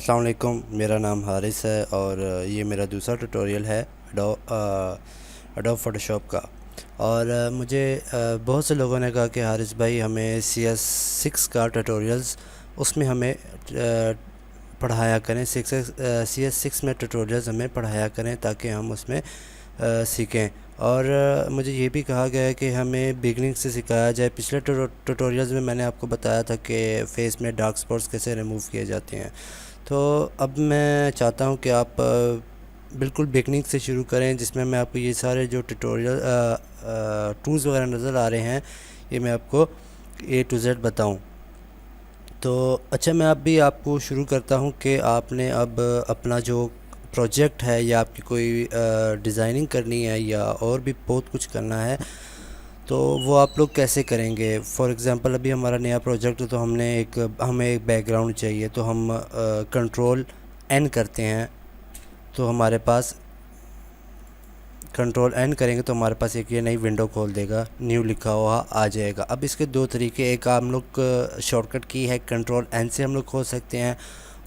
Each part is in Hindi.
अस्सलाम वालेकुम। मेरा नाम हारिस है और ये मेरा दूसरा ट्यूटोरियल है एडोब फ़ोटोशॉप का। और मुझे बहुत से लोगों ने कहा कि हारिस भाई हमें CS6 का ट्यूटोरियल्स उसमें हमें पढ़ाया करें। CS6 में ट्यूटोरियल्स हमें पढ़ाया करें ताकि हम उसमें सीखें। और मुझे ये भी कहा गया है कि हमें बिगनिंग से सिखाया जाए। पिछले ट्यूटोरियल्स में मैंने आपको बताया था कि फ़ेस में डार्क स्पॉट्स कैसे रिमूव किए जाते हैं। तो अब मैं चाहता हूँ कि आप बिल्कुल बिगनिंग से शुरू करें, जिसमें मैं आपको ये सारे जो ट्यूटोरियल टूल्स वगैरह नज़र आ रहे हैं ये मैं आपको A to Z बताऊँ। तो अच्छा, मैं अभी आपको शुरू करता हूँ कि आपने अब अपना जो प्रोजेक्ट है या आपकी कोई डिज़ाइनिंग करनी है या और भी बहुत कुछ करना है तो वो आप लोग कैसे करेंगे। फॉर एग्ज़ाम्पल अभी हमारा नया प्रोजेक्ट है तो हमें एक बैकग्राउंड चाहिए, तो हम कंट्रोल N करते हैं तो हमारे पास कंट्रोल N करेंगे तो हमारे पास एक ये नई विंडो खोल देगा, न्यू लिखा हुआ आ जाएगा। अब इसके दो तरीके, एक हम लोग शॉर्टकट की है कंट्रोल N से हम लोग खोल सकते हैं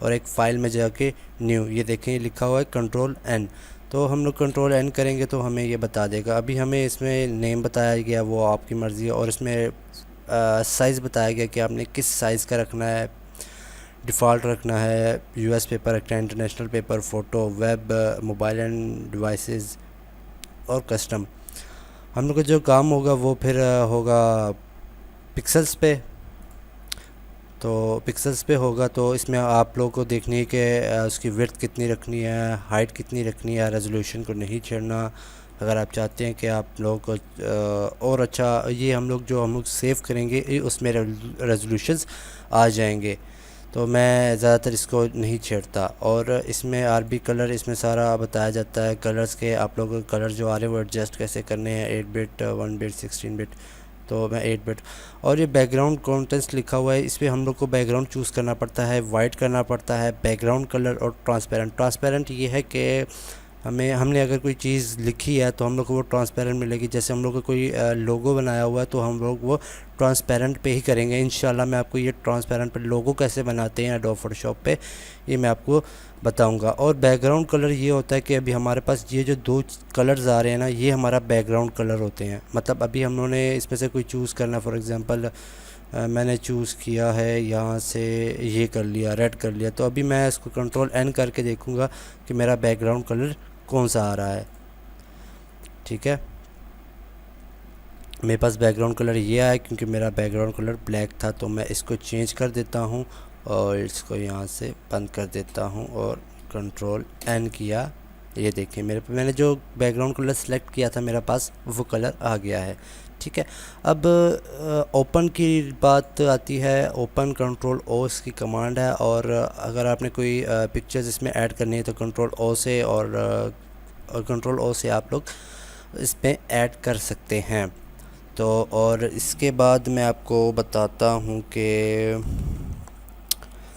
और एक फ़ाइल में जाके न्यू, ये देखें ये लिखा हुआ है कंट्रोल N। तो हम लोग कंट्रोल N करेंगे तो हमें ये बता देगा। अभी हमें इसमें नेम बताया गया, वो आपकी मर्ज़ी है, और इसमें साइज़ बताया गया कि आपने किस साइज़ का रखना है। डिफ़ॉल्ट रखना है, US पेपर रखना है, international paper, photo, web, mobile end devices और कस्टम। हम लोग का जो काम होगा वो फिर होगा पिक्सल्स पे। तो पिक्सल्स पे होगा तो इसमें आप लोगों को देखनी है कि उसकी विड्थ कितनी रखनी है, हाइट कितनी रखनी है, रेजोल्यूशन को नहीं छेड़ना। अगर आप चाहते हैं कि आप लोगों को और अच्छा, ये हम लोग सेव करेंगे उसमें रेजोल्यूशंस आ जाएंगे, तो मैं ज़्यादातर इसको नहीं छेड़ता। और इसमें RB कलर इसमें सारा बताया जाता है, कलर्स के आप लोगों को कलर जो आ रहे हैं वो एडजस्ट कैसे करने हैं, 8 बिट, 1 बिट, 16 बिट। तो मैं 8 बिट। और ये बैकग्राउंड कंटेंट्स लिखा हुआ है, इस पर हम लोग को बैकग्राउंड चूज़ करना पड़ता है, वाइट करना पड़ता है, बैकग्राउंड कलर और ट्रांसपेरेंट ये है कि हमने अगर कोई चीज़ लिखी है तो हम लोग को वो ट्रांसपेरेंट मिलेगी। जैसे हम लोग को कोई लोगो बनाया हुआ है तो हम लोग वो ट्रांसपेरेंट पे ही करेंगे। इंशाल्लाह मैं आपको ये ट्रांसपेरेंट पे लोगो कैसे बनाते हैं एडोब फोटोशॉप पे ये मैं आपको बताऊंगा। और बैकग्राउंड कलर ये होता है कि अभी हमारे पास ये जो दो कलर्स आ रहे हैं ना, ये हमारा बैकग्राउंड कलर होते हैं। मतलब अभी हमने इसमें से कोई चूज़ करना, फॉर एग्ज़ाम्पल मैंने चूज़ किया है यहाँ से, ये कर लिया, रेड कर लिया, तो अभी मैं इसको कंट्रोल N करके देखूँगा कि मेरा बैकग्राउंड कलर कौन सा आ रहा है। ठीक है, मेरे पास बैकग्राउंड कलर ये आया क्योंकि मेरा बैकग्राउंड कलर ब्लैक था, तो मैं इसको चेंज कर देता हूँ और इसको यहाँ से बंद कर देता हूँ और कंट्रोल N किया। ये देखिए मैंने जो बैकग्राउंड कलर सेलेक्ट किया था मेरे पास वो कलर आ गया है। ठीक है, अब ओपन की बात आती है। ओपन कंट्रोल O इसकी कमांड है, और अगर आपने कोई पिक्चर्स इसमें ऐड करनी है तो कंट्रोल O से और कंट्रोल O से आप लोग इस पर ऐड कर सकते हैं। तो और इसके बाद मैं आपको बताता हूँ कि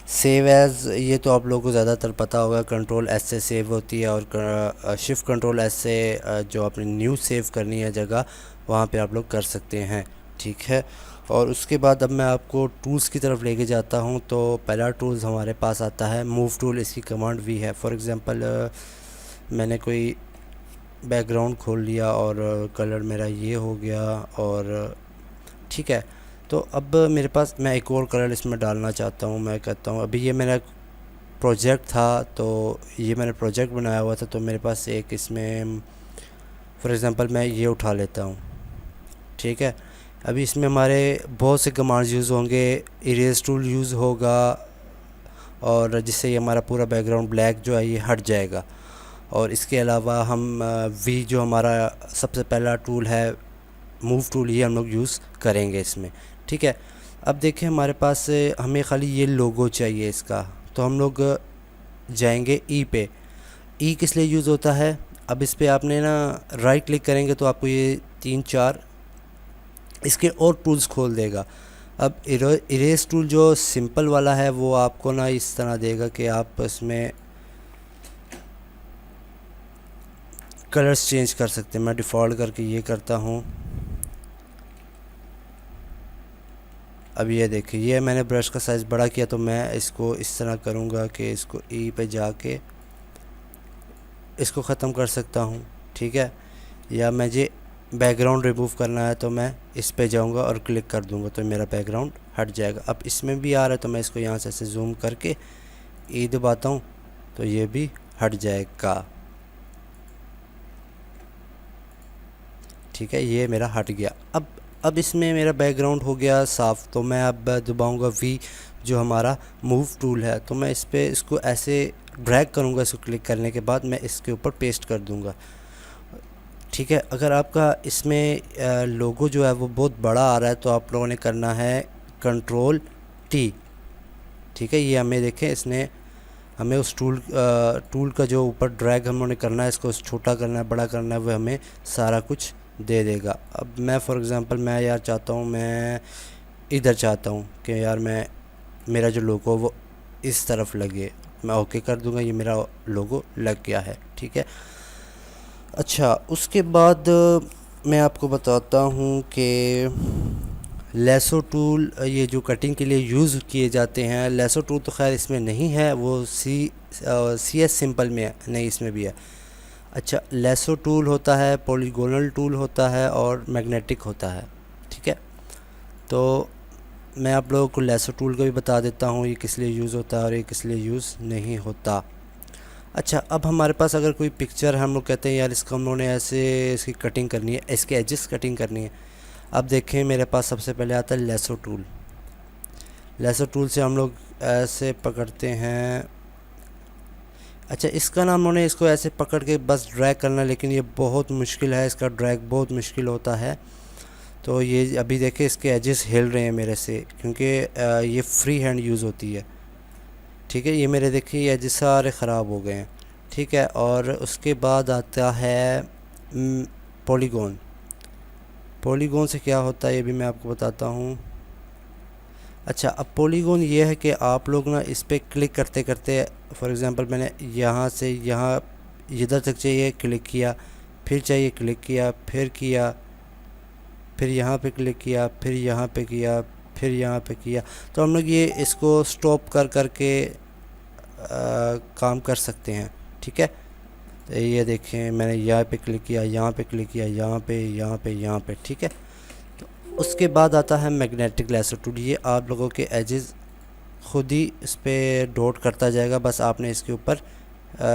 सेव एज़, ये तो आप लोगों को ज़्यादातर पता होगा, कंट्रोल S से सेव होती है, और शिफ्ट कंट्रोल S से जो आपने न्यू सेव करनी है जगह वहाँ पे आप लोग कर सकते हैं। ठीक है, और उसके बाद अब मैं आपको टूल्स की तरफ लेके जाता हूँ। तो पहला टूल्स हमारे पास आता है मूव टूल, इसकी कमांड V है। फॉर एग्ज़ाम्पल मैंने कोई बैकग्राउंड खोल लिया और कलर मेरा ये हो गया, और ठीक है, तो अब मेरे पास, मैं एक और कलर इसमें डालना चाहता हूँ। मैं कहता हूँ अभी ये मेरा प्रोजेक्ट था, तो ये मैंने प्रोजेक्ट बनाया हुआ था, तो मेरे पास एक इसमें फॉर एग्ज़ाम्पल मैं ये उठा लेता हूँ। ठीक है, अभी इसमें हमारे बहुत से कमांड्स यूज़ होंगे। इरेज टूल यूज़ होगा, और जिससे ये हमारा पूरा बैकग्राउंड ब्लैक जो है ये हट जाएगा। और इसके अलावा हम V जो हमारा सबसे पहला टूल है, मूव टूल, ये हम लोग यूज़ करेंगे इसमें। ठीक है, अब देखें हमारे पास हमें खाली ये लोगो चाहिए इसका, तो हम लोग जाएंगे E पे। E किस लिए यूज़ होता है, अब इस पे आपने ना राइट क्लिक करेंगे तो आपको ये 3-4 इसके और टूल्स खोल देगा। अब इरेज टूल जो सिंपल वाला है वो आपको ना इस तरह देगा कि आप इसमें कलर्स चेंज कर सकते हैं। मैं डिफ़ॉल्ट करके ये करता हूँ। अब ये देखिए, ये मैंने ब्रश का साइज़ बड़ा किया, तो मैं इसको इस तरह करूँगा कि इसको ई पे जाके इसको ख़त्म कर सकता हूँ, ठीक है। या मुझे बैकग्राउंड रिमूव करना है तो मैं इस पे जाऊँगा और क्लिक कर दूँगा तो मेरा बैकग्राउंड हट जाएगा। अब इसमें भी आ रहा है तो मैं इसको यहाँ से ऐसे जूम करके ई दबाता हूँ तो ये भी हट जाएगा, ठीक है। ये मेरा हट गया। अब इसमें मेरा बैकग्राउंड हो गया साफ़। तो मैं अब दबाऊँगा वी, जो हमारा मूव टूल है, तो मैं इस पे इसको ऐसे ड्रैग करूँगा। इसको क्लिक करने के बाद मैं इसके ऊपर पेस्ट कर दूँगा, ठीक है। अगर आपका इसमें लोगो जो है वो बहुत बड़ा आ रहा है तो आप लोगों ने करना है कंट्रोल टी, ठीक है। ये हमें देखें, इसने हमें उस टूल का जो ऊपर ड्रैग हमने करना है, इसको छोटा करना है, बड़ा करना है, वो हमें सारा कुछ दे देगा। अब मैं फॉर एग्ज़ाम्पल मैं यार चाहता हूँ, मैं इधर चाहता हूँ कि यार मेरा जो लोगो वो इस तरफ लगे, मैं ओके कर दूँगा। ये मेरा लोगो लग गया है, ठीक है। अच्छा, उसके बाद मैं आपको बताता हूँ कि लेसो टूल, ये जो कटिंग के लिए यूज़ किए जाते हैं, लेसो टूल तो खैर इसमें नहीं है, वो सी एस सिंपल में है, नहीं इसमें भी है। अच्छा, लेसो टूल होता है, पॉलीगोनल टूल होता है और मैग्नेटिक होता है, ठीक है। तो मैं आप लोगों को लेसो टूल का भी बता देता हूँ, ये किस लिए यूज़ होता है और ये किस लिए यूज़ नहीं होता। अच्छा, अब हमारे पास अगर कोई पिक्चर हम लोग कहते हैं यार इसको हम लोगों ने ऐसे इसकी कटिंग करनी है, इसके एजेस कटिंग करनी है। अब देखें, मेरे पास सबसे पहले आता है लेसो टूल। लेसो टूल से हम लोग ऐसे पकड़ते हैं। अच्छा, इसका नाम उन्होंने इसको ऐसे पकड़ के बस ड्रैग करना, लेकिन ये बहुत मुश्किल है, इसका ड्रैग बहुत मुश्किल होता है। तो ये अभी देखें, इसके एजेस हिल रहे हैं मेरे से, क्योंकि ये फ्री हैंड यूज़ होती है, ठीक है। ये मेरे देखिए ये एजेस सारे ख़राब हो गए हैं, ठीक है। और उसके बाद आता है पॉलीगॉन। पॉलीगॉन से क्या होता है ये भी मैं आपको बताता हूँ। अच्छा, अब पॉलीगॉन ये है कि आप लोग ना इस पर क्लिक करते करते, फॉर एग्ज़ाम्पल मैंने यहाँ से यहाँ इधर तक चाहिए क्लिक किया, फिर चाहिए क्लिक किया, फिर यहाँ पे क्लिक किया, फिर यहाँ पे किया, फिर यहाँ पे किया, तो हम लोग ये इसको स्टॉप कर करके काम कर सकते हैं, ठीक है। तो ये देखें, मैंने यहाँ पे क्लिक किया, यहाँ पे क्लिक किया, यहाँ पे, यहाँ पे, यहाँ पे, ठीक है। तो उसके बाद आता है मैग्नेटिक लेसर टूल। ये आप लोगों के एजेस खुद ही इस पर डॉट करता जाएगा, बस आपने इसके ऊपर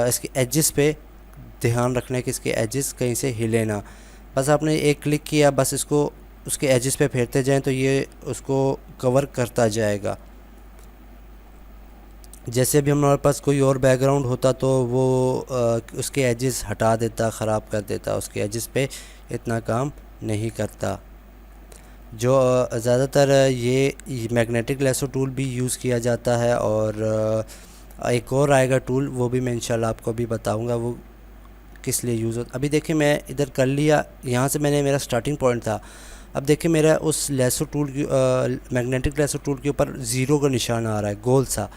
इसके एजेस पे ध्यान रखना है कि इसके एजेस कहीं से हिले ना। बस आपने एक क्लिक किया, बस इसको उसके एजेस पे फेरते जाएं तो ये उसको कवर करता जाएगा। जैसे भी हमारे पास कोई और बैकग्राउंड होता तो वो उसके एजेस हटा देता, ख़राब कर देता, उसके एजेस पे इतना काम नहीं करता। जो ज़्यादातर ये मैग्नेटिक लेसो टूल भी यूज़ किया जाता है। और एक और आएगा टूल, वो भी मैं इंशाल्लाह आपको भी बताऊंगा वो किस लिए यूज़ होता। अभी देखिए, मैं इधर कर लिया, यहाँ से मैंने मेरा स्टार्टिंग पॉइंट था। अब देखिए, मेरा उस लेसो टूल की मैग्नेटिक लेसो टूल के ऊपर ज़ीरो का निशान आ रहा है, गोल सा,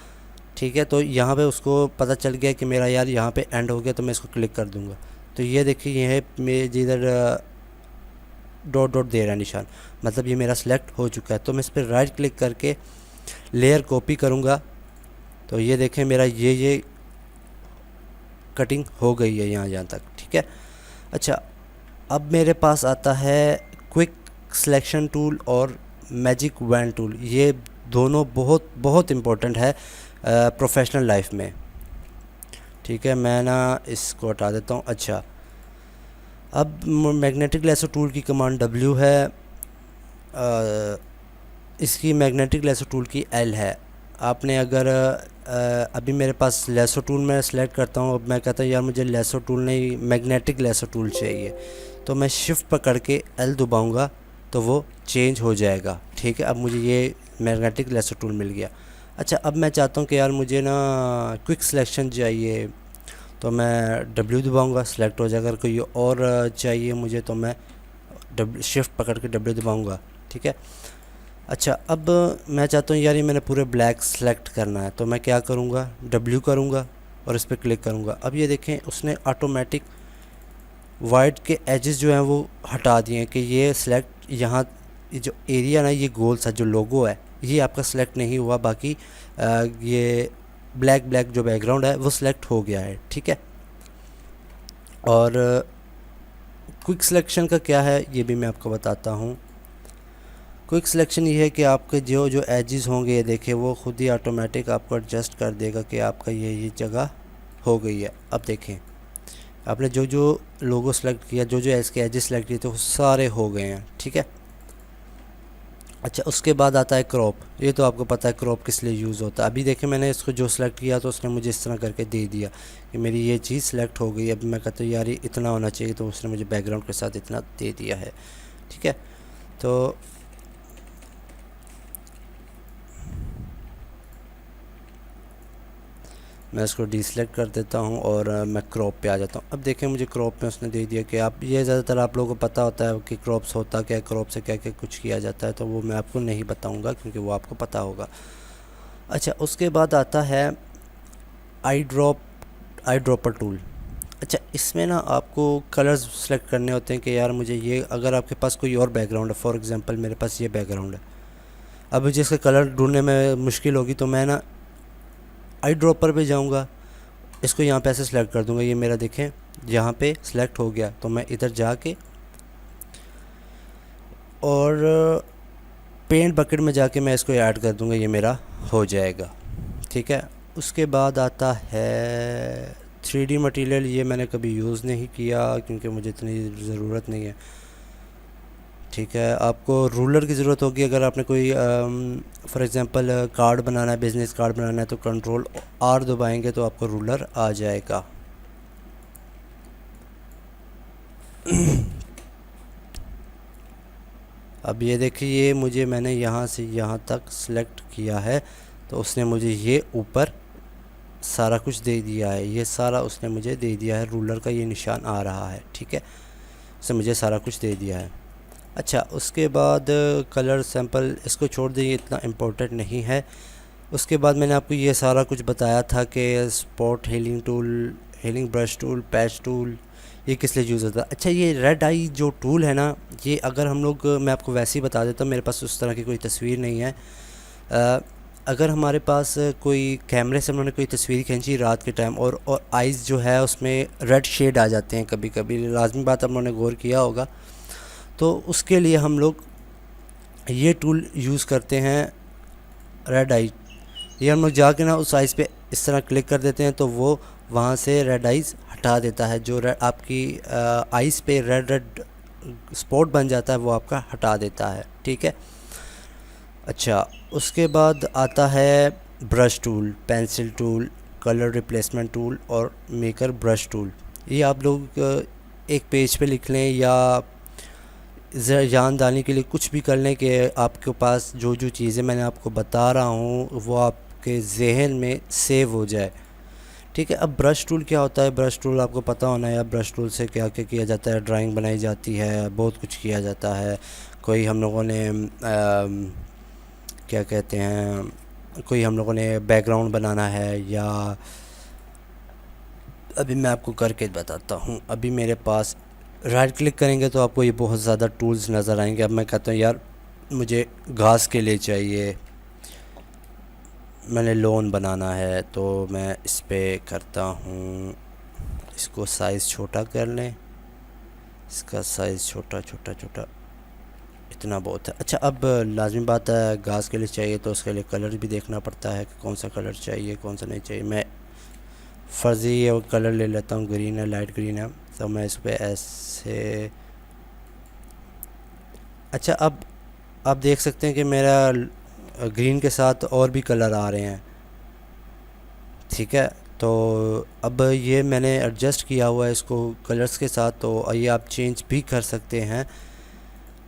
ठीक है। तो यहाँ पे उसको पता चल गया कि मेरा यार यहाँ पे एंड हो गया, तो मैं इसको क्लिक कर दूँगा। तो ये देखिए, ये है मेरे जिधर डॉट डॉट दे रहा है निशान, मतलब ये मेरा सेलेक्ट हो चुका है। तो मैं इस पर राइट क्लिक करके लेयर कॉपी करूँगा, तो ये देखें मेरा ये कटिंग हो गई है यहाँ तक, ठीक है। अच्छा, अब मेरे पास आता है क्विक सिलेक्शन टूल और मैजिक वैन टूल। ये दोनों बहुत बहुत इम्पोर्टेंट है प्रोफेशनल लाइफ में, ठीक है। मैं ना इसको हटा देता हूँ। अच्छा, अब मैग्नेटिक लेसो टूल की कमांड W है, इसकी मैग्नेटिक लेसो टूल की L है। आपने अगर अभी मेरे पास लेसो टूल मैं सेलेक्ट करता हूँ, अब मैं कहता हूँ यार मुझे लेसो टूल नहीं, मैग्नेटिक लेसो टूल चाहिए, तो मैं शिफ्ट पकड़ के L दबाऊँगा तो वो चेंज हो जाएगा, ठीक है। अब मुझे ये मैग्नेटिक लेसो टूल मिल गया। अच्छा, अब मैं चाहता हूँ कि यार मुझे ना क्विक सिलेक्शन चाहिए, तो मैं W दबाऊँगा, सेलेक्ट हो जाएगा। अगर कोई और चाहिए मुझे तो मैं शिफ्ट पकड़ के W दबाऊँगा, ठीक है। अच्छा, अब मैं चाहता हूँ यार ये मैंने पूरे ब्लैक सेलेक्ट करना है, तो मैं क्या करूँगा, W करूँगा और इस पर क्लिक करूँगा। अब ये देखें, उसने ऑटोमेटिक वाइट के एजेस जो हैं वो हटा दिए कि ये सिलेक्ट, यहाँ ये जो एरिया ना, ये गोल सा जो लोगो है ये आपका सेलेक्ट नहीं हुआ, बाकी ये ब्लैक ब्लैक जो बैकग्राउंड है वो सिलेक्ट हो गया है, ठीक है। और क्विक सिलेक्शन का क्या है ये भी मैं आपको बताता हूँ। क्विक सिलेक्शन ये है कि आपके जो जो एजेस होंगे, ये देखिए वो खुद ही ऑटोमेटिक आपको एडजस्ट कर देगा कि आपका ये जगह हो गई है। अब देखें आपने जो जो लोगो सेलेक्ट किया, जो जो इसके एजेस सेलेक्ट किए थे वो सारे हो गए हैं, ठीक है। अच्छा, उसके बाद आता है क्रॉप। ये तो आपको पता है क्रॉप किस लिए यूज़ होता है। अभी देखिए मैंने इसको जो सिलेक्ट किया तो उसने मुझे इस तरह करके दे दिया कि मेरी ये चीज़ सिलेक्ट हो गई। अब मैं कहता हूँ यार ये इतना होना चाहिए, तो उसने मुझे बैकग्राउंड के साथ इतना दे दिया है, ठीक है। तो मैं इसको डीसेलेक्ट कर देता हूँ और मैं क्रॉप पे आ जाता हूँ। अब देखें मुझे क्रॉप में उसने दे दिया कि आप ये ज़्यादातर आप लोगों को पता होता है कि क्रॉप्स होता क्या है, क्रॉप से क्या क्या कुछ किया जाता है, तो वो मैं आपको नहीं बताऊँगा क्योंकि वो आपको पता होगा। अच्छा, उसके बाद आता है आई ड्रॉपर टूल। अच्छा, इसमें ना आपको कलर्स सेलेक्ट करने होते हैं कि यार मुझे ये, अगर आपके पास कोई और बैकग्राउंड है, फॉर एग्जांपल मेरे पास ये बैकग्राउंड है, अब मुझे इसका कलर ढूंढने में मुश्किल होगी, तो मैं ना आई ड्रॉपर पे जाऊंगा, इसको यहाँ पे ऐसे सेलेक्ट कर दूंगा। ये मेरा देखें यहाँ पे सेलेक्ट हो गया, तो मैं इधर जाके और पेंट बकेट में जाके मैं इसको ऐड कर दूंगा, ये मेरा हो जाएगा, ठीक है। उसके बाद आता है 3D मटेरियल। ये मैंने कभी यूज़ नहीं किया क्योंकि मुझे इतनी ज़रूरत नहीं है, ठीक है। आपको रूलर की ज़रूरत होगी अगर आपने कोई फॉर एग्ज़ाम्पल कार्ड बनाना है, बिज़नेस कार्ड बनाना है, तो कंट्रोल R दबाएंगे तो आपको रूलर आ जाएगा। अब ये देखिए ये मुझे, मैंने यहाँ से यहाँ तक सेलेक्ट किया है, तो उसने मुझे ये ऊपर सारा कुछ दे दिया है, ये सारा उसने मुझे दे दिया है, रूलर का ये निशान आ रहा है, ठीक है। उसने मुझे सारा कुछ दे दिया है। अच्छा, उसके बाद कलर सैंपल इसको छोड़ दें, ये इतना इम्पोर्टेंट नहीं है। उसके बाद मैंने आपको ये सारा कुछ बताया था कि spot healing tool, healing brush tool, patch tool, ये किस लिए यूज़ होता है। अच्छा, ये रेड आई जो टूल है ना, ये अगर हम लोग, मैं आपको वैसे ही बता देता हूँ, मेरे पास उस तरह की कोई तस्वीर नहीं है। अगर हमारे पास कोई कैमरे से उन्होंने कोई तस्वीर खींची रात के टाइम और आइज़ जो है उसमें रेड शेड आ जाते हैं कभी कभी, लाजमी बात आप लोगों ने गौर किया होगा, तो उसके लिए हम लोग ये टूल यूज़ करते हैं, रेड आई। ये हम लोग जाके ना उस आइज़ पे इस तरह क्लिक कर देते हैं, तो वो वहाँ से रेड आइज़ हटा देता है। जो आपकी आइज़ पे रेड रेड स्पॉट बन जाता है वो आपका हटा देता है, ठीक है। अच्छा, उसके बाद आता है brush tool, pencil tool, colour replacement tool और मेकर ब्रश टूल। ये आप लोग एक पेज पे लिख लें या जान डालने के लिए कुछ भी कर लें कि आपके पास जो जो चीज़ें मैंने आपको बता रहा हूँ वो आपके जहन में सेव हो जाए, ठीक है। अब ब्रश टूल क्या होता है, ब्रश टूल आपको पता होना है। ब्रश टूल से क्या क्या किया जाता है, ड्राइंग बनाई जाती है, बहुत कुछ किया जाता है। कोई हम लोगों ने क्या कहते हैं, कोई हम लोगों ने बैकग्राउंड बनाना है, या अभी मैं आपको करके बताता हूँ। अभी मेरे पास राइट क्लिक करेंगे तो आपको ये बहुत ज़्यादा टूल्स नज़र आएंगे। अब मैं कहता हूँ यार मुझे घास के लिए चाहिए, मैंने लॉन बनाना है, तो मैं इस पर करता हूँ, इसको साइज़ छोटा कर लें, इसका साइज़ छोटा छोटा छोटा, इतना बहुत है। अच्छा, अब लाजमी बात है घास के लिए चाहिए तो उसके लिए कलर भी देखना पड़ता है कि कौन सा कलर चाहिए कौन सा नहीं चाहिए। मैं फ़र्ज़ी ये कलर ले लेता हूँ, ग्रीन है, लाइट ग्रीन है, तो मैं इस पर ऐसे। अच्छा, अब आप देख सकते हैं कि मेरा ग्रीन के साथ और भी कलर आ रहे हैं, ठीक है। तो अब ये मैंने एडजस्ट किया हुआ है इसको कलर्स के साथ, तो ये आप चेंज भी कर सकते हैं,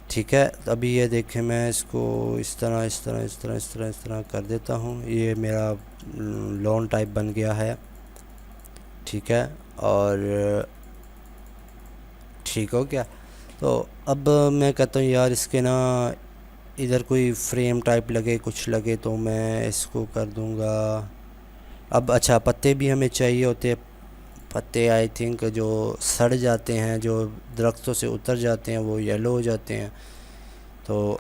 ठीक है। तो अभी ये देखें मैं इसको इस तरह इस तरह इस तरह इस तरह इस तरह कर देता हूँ, ये मेरा लॉन टाइप बन गया है, ठीक है। और ठीक हो गया। तो अब मैं कहता हूँ यार इसके ना इधर कोई फ्रेम टाइप लगे, कुछ लगे, तो मैं इसको कर दूँगा। अब अच्छा, पत्ते भी हमें चाहिए होते हैं, पत्ते आई थिंक जो सड़ जाते हैं, जो दरख्तों से उतर जाते हैं, वो येलो हो जाते हैं। तो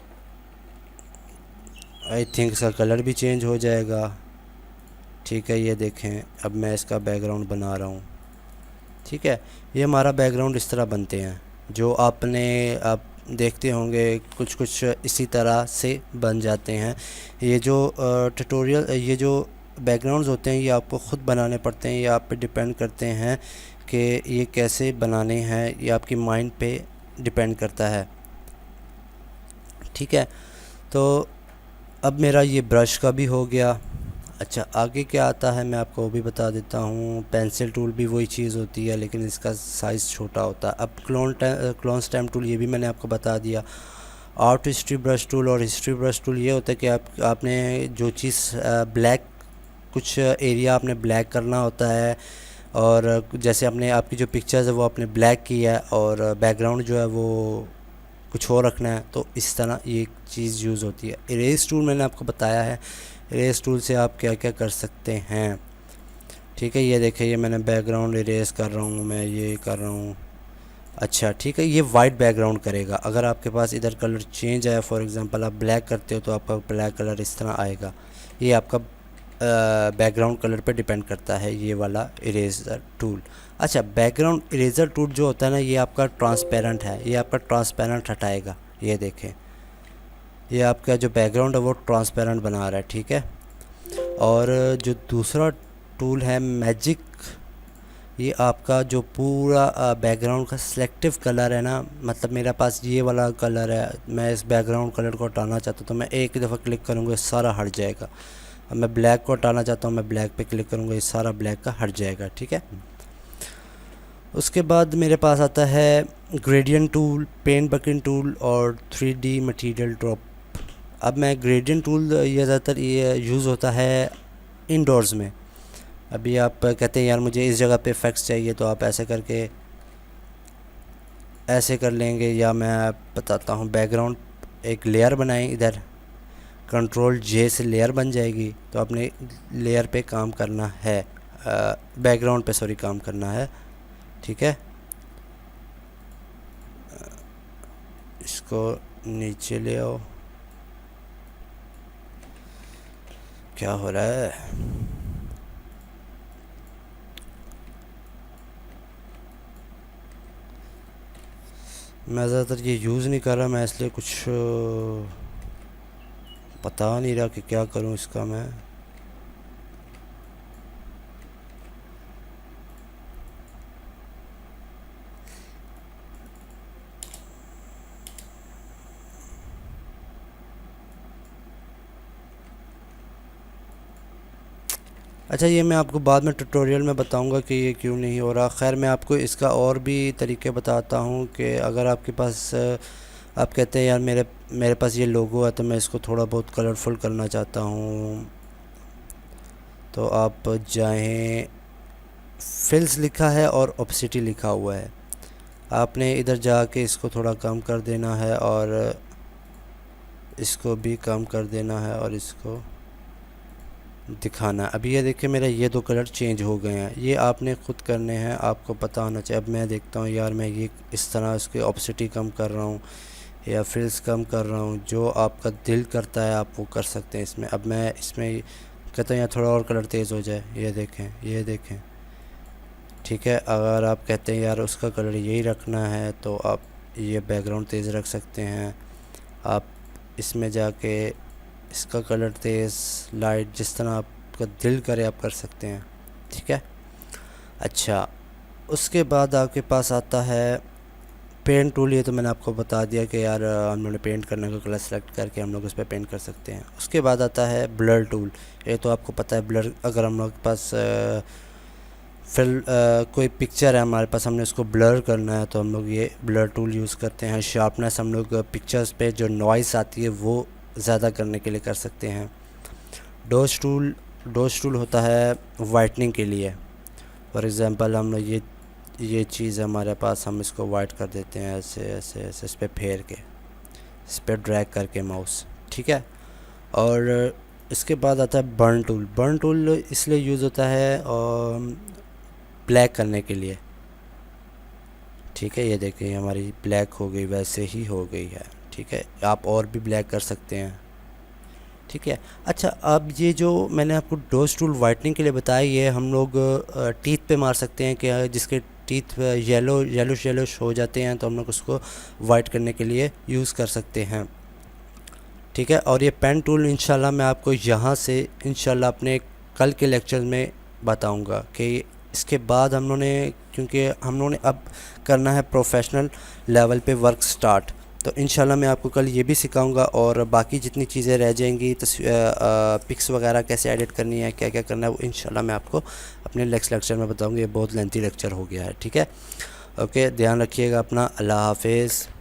आई थिंक इसका कलर भी चेंज हो जाएगा। ठीक है, ये देखें, अब मैं इसका बैकग्राउंड बना रहा हूँ। ठीक है, ये हमारा बैकग्राउंड इस तरह बनते हैं, जो आप देखते होंगे कुछ कुछ इसी तरह से बन जाते हैं। ये जो ट्यूटोरियल, ये जो बैकग्राउंड्स होते हैं, ये आपको ख़ुद बनाने पड़ते हैं। ये आप पे डिपेंड करते हैं कि ये कैसे बनाने हैं, ये आपकी माइंड पे डिपेंड करता है। ठीक है, तो अब मेरा ये ब्रश का भी हो गया। अच्छा, आगे क्या आता है मैं आपको वो भी बता देता हूँ। पेंसिल टूल भी वही चीज़ होती है, लेकिन इसका साइज़ छोटा होता है। अब क्लोन स्टैम्प टूल, ये भी मैंने आपको बता दिया। आर्ट हिस्ट्री ब्रश टूल और हिस्ट्री ब्रश टूल ये होता है कि आपने जो चीज़ ब्लैक, कुछ एरिया आपने ब्लैक करना होता है, और जैसे आपने आपकी जो पिक्चर्स है वो आपने ब्लैक की है और बैकग्राउंड जो है वो कुछ और रखना है, तो इस तरह ये चीज़ यूज़ होती है। इरेज टूल मैंने आपको बताया है, इरेज टूल से आप क्या क्या कर सकते हैं। ठीक है, ये देखिए, ये मैंने बैकग्राउंड इरेज कर रहा हूँ, मैं ये कर रहा हूँ। अच्छा, ठीक है, ये वाइट बैकग्राउंड करेगा। अगर आपके पास इधर कलर चेंज है, फॉर एग्जांपल आप ब्लैक करते हो तो आपका ब्लैक कलर इस तरह आएगा। ये आपका बैकग्राउंड कलर पे डिपेंड करता है, ये वाला इरेजर टूल। अच्छा, बैकग्राउंड इरेजर टूल जो होता है ना, ये आपका ट्रांसपेरेंट है, ये आपका ट्रांसपेरेंट हटाएगा। ये देखें, ये आपका जो बैकग्राउंड है वो ट्रांसपेरेंट बना रहा है। ठीक है, और जो दूसरा टूल है मैजिक, ये आपका जो पूरा बैकग्राउंड का सिलेक्टिव कलर है ना, मतलब मेरे पास ये वाला कलर है, मैं इस बैकग्राउंड कलर को हटाना चाहता हूँ तो मैं एक दफ़ा क्लिक करूँगा, सारा हट जाएगा। अब मैं ब्लैक को हटाना चाहता हूँ, मैं ब्लैक पे क्लिक करूँगा, ये सारा ब्लैक का हट जाएगा। ठीक है, उसके बाद मेरे पास आता है gradient tool, paint bucket tool और 3D मटेरियल ड्रॉप। अब मैं ग्रेडियंट टूल, ये ज़्यादातर ये यूज़ होता है इंडोर्स में। अभी आप कहते हैं यार मुझे इस जगह पे इफेक्ट्स चाहिए, तो आप ऐसे करके ऐसे कर लेंगे, या मैं बताता हूँ, बैकग्राउंड एक लेयर बनाएं, इधर कंट्रोल जे से लेयर बन जाएगी, तो आपने लेयर पे काम करना है, बैकग्राउंड पे सॉरी काम करना है। ठीक है, इसको नीचे ले आओ। क्या हो रहा है? मैं ज़्यादातर ये यूज़ नहीं कर रहा, मैं इसलिए कुछ पता नहीं रहा कि क्या करूं इसका मैं। अच्छा, ये मैं आपको बाद में ट्यूटोरियल में बताऊंगा कि ये क्यों नहीं हो रहा। खैर, मैं आपको इसका और भी तरीके बताता हूँ कि अगर आपके पास आप कहते हैं यार मेरे मेरे पास ये लोगो है, तो मैं इसको थोड़ा बहुत कलरफुल करना चाहता हूँ, तो आप जाएं, फिल्स लिखा है और ऑप्सिटी लिखा हुआ है, आपने इधर जाके इसको थोड़ा कम कर देना है और इसको भी कम कर देना है और इसको दिखाना। अभी ये देखिए, मेरा ये दो कलर चेंज हो गए हैं, ये आपने ख़ुद करने हैं, आपको पता होना चाहिए। अब मैं देखता हूँ यार, मैं ये इस तरह इसकी ऑप्सिटी कम कर रहा हूँ या फिल्स कम कर रहा हूँ, जो आपका दिल करता है आप वो कर सकते हैं इसमें। अब मैं इसमें कहता हूँ यार थोड़ा और कलर तेज़ हो जाए, ये देखें, ये देखें। ठीक है, अगर आप कहते हैं यार उसका कलर यही रखना है, तो आप ये बैकग्राउंड तेज़ रख सकते हैं। आप इसमें जाके इसका कलर तेज़ लाइट जिस तरह आपका दिल करे आप कर सकते हैं। ठीक है, अच्छा, उसके बाद आपके पास आता है पेंट टूल। ये तो मैंने आपको बता दिया कि यार हम लोग पेंट करने का कलर सेलेक्ट करके हम लोग उस पर पेंट कर सकते हैं। उसके बाद आता है ब्लर टूल। ये तो आपको पता है, ब्लर अगर हम लोग के पास कोई पिक्चर है हमारे पास, हमने उसको ब्लर करना है, तो हम लोग ये ब्लर टूल यूज़ करते हैं। शार्पनेस हम लोग पिक्चर्स पे जो नॉइस आती है वो ज़्यादा करने के लिए कर सकते हैं। डोज टूल होता है वाइटनिंग के लिए। फॉर एग्ज़ाम्पल हम लोग ये चीज़ हमारे पास, हम इसको वाइट कर देते हैं ऐसे ऐसे ऐसे, इस पर फेर के, इस पर ड्रैग करके माउस। ठीक है, और इसके बाद आता है बर्न टूल। बर्न टूल इसलिए यूज़ होता है और ब्लैक करने के लिए। ठीक है, ये देखिए हमारी ब्लैक हो गई, वैसे ही हो गई है। ठीक है, आप और भी ब्लैक कर सकते हैं। ठीक है। अच्छा, अब ये जो मैंने आपको डोज टूल वाइटनिंग के लिए बताया, ये हम लोग टीथ पे मार सकते हैं कि जिसके टीथ येलोश हो जाते हैं, तो हम लोग उसको वाइट करने के लिए यूज़ कर सकते हैं। ठीक है। और ये पेन टूल इंशाल्लाह मैं आपको यहाँ से इंशाल्लाह अपने कल के लेक्चर में बताऊँगा कि इसके बाद क्योंकि हम लोगों ने अब करना है प्रोफेशनल लेवल पे वर्क स्टार्ट, तो इंशाल्लाह मैं आपको कल ये भी सिखाऊंगा। और बाकी जितनी चीज़ें रह जाएंगी, पिक्स वगैरह कैसे एडिट करनी है, क्या क्या करना है, वो इंशाल्लाह मैं आपको अपने नेक्स्ट लेक्चर में बताऊंगा। ये बहुत लेंथी लेक्चर हो गया है। ठीक है। ओके, ध्यान रखिएगा अपना। अल्लाह हाफिज़।